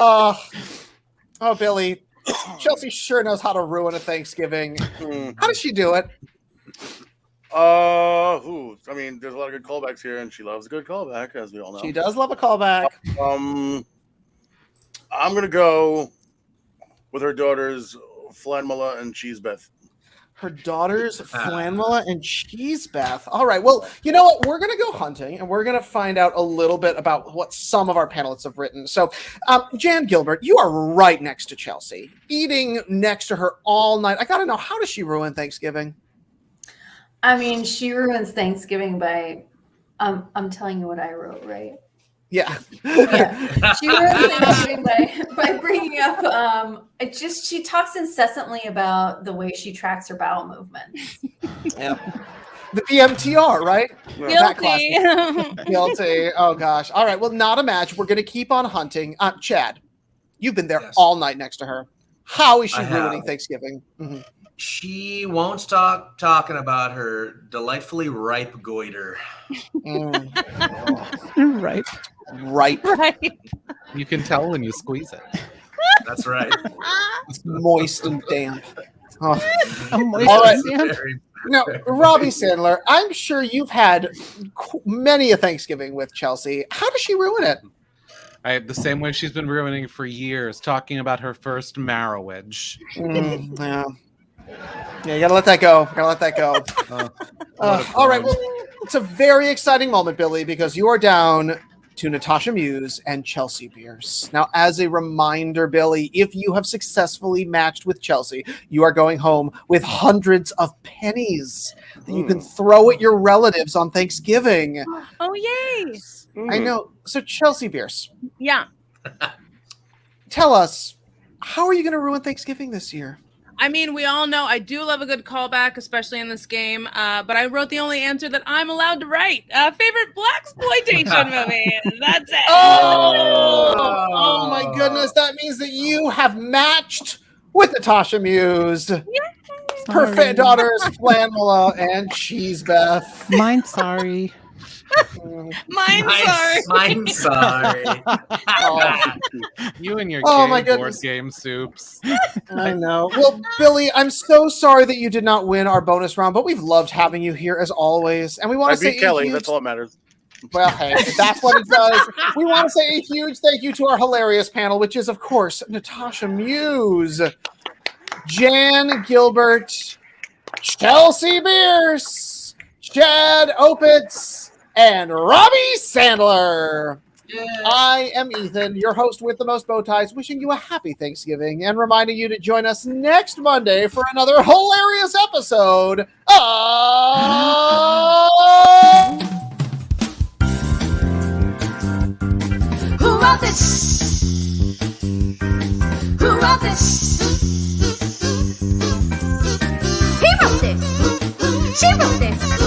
Oh, Billy, Chelsea sure knows how to ruin a Thanksgiving. How does she do it? I mean, there's a lot of good callbacks here, and she loves a good callback, as we all know. She does love a callback. I'm gonna go with her daughters, Flanmala and Cheesebeth. Her daughters, Flanmala and Cheesebeth. All right. Well, you know what? We're going to go hunting, and we're going to find out a little bit about what some of our panelists have written. So, Jan Gilbert, you are right next to Chelsea, eating next to her all night. I got to know, how does she ruin Thanksgiving? I mean, she ruins Thanksgiving by, I'm telling you what I wrote, right? Yeah. She ruins Thanksgiving by bringing up, she talks incessantly about the way she tracks her bowel movements. Yeah. The BMTR, right? Guilty. Guilty. Oh, gosh. All right. Well, not a match. We're going to keep on hunting. Chad, you've been there all night next to her. How is she ruining Thanksgiving? Mm-hmm. She won't stop talking about her delightfully ripe goiter. Ripe. You can tell when you squeeze it. That's right. It's moist and damp. Oh. Moist All right. and damp. Now, Robby Sandler, I'm sure you've had many a Thanksgiving with Chelsea. How does she ruin it? The same way she's been ruining for years, talking about her first marriage. Yeah, you gotta let that go. All right, well, it's a very exciting moment, Billy, because you are down to Natasha Muse and Chelsea Bearce. Now, as a reminder, Billy, if you have successfully matched with Chelsea, you are going home with hundreds of pennies that you can throw at your relatives on Thanksgiving. Oh, yay! I know. So, Chelsea Bearce. Yeah. Tell us, how are you going to ruin Thanksgiving this year? I mean, we all know I do love a good callback, especially in this game. But I wrote the only answer that I'm allowed to write. Favorite blaxploitation movie. That's it. Oh my goodness! That means that you have matched with Natasha Muse. Her daughter is Flanmala and Cheesebeth. Mine's sorry. Mine's sorry. You and your my gay board goodness. game soups. I know. Well, Billy, I'm so sorry that you did not win our bonus round, but we've loved having you here as always. And we want I to say beat Kelly. a huge... That's all that matters. Well, hey, that's what it does. We want to say a huge thank you to our hilarious panel, which is, of course, Natasha Muse, Jan Gilbert, Chelsea Bearce, Chad Opitz, and Robby Sandler. I am Ethan, your host with the most bow ties, wishing you a happy Thanksgiving and reminding you to join us next Monday for another hilarious episode of Who wrote this? Who wrote this? He wrote this. She wrote this.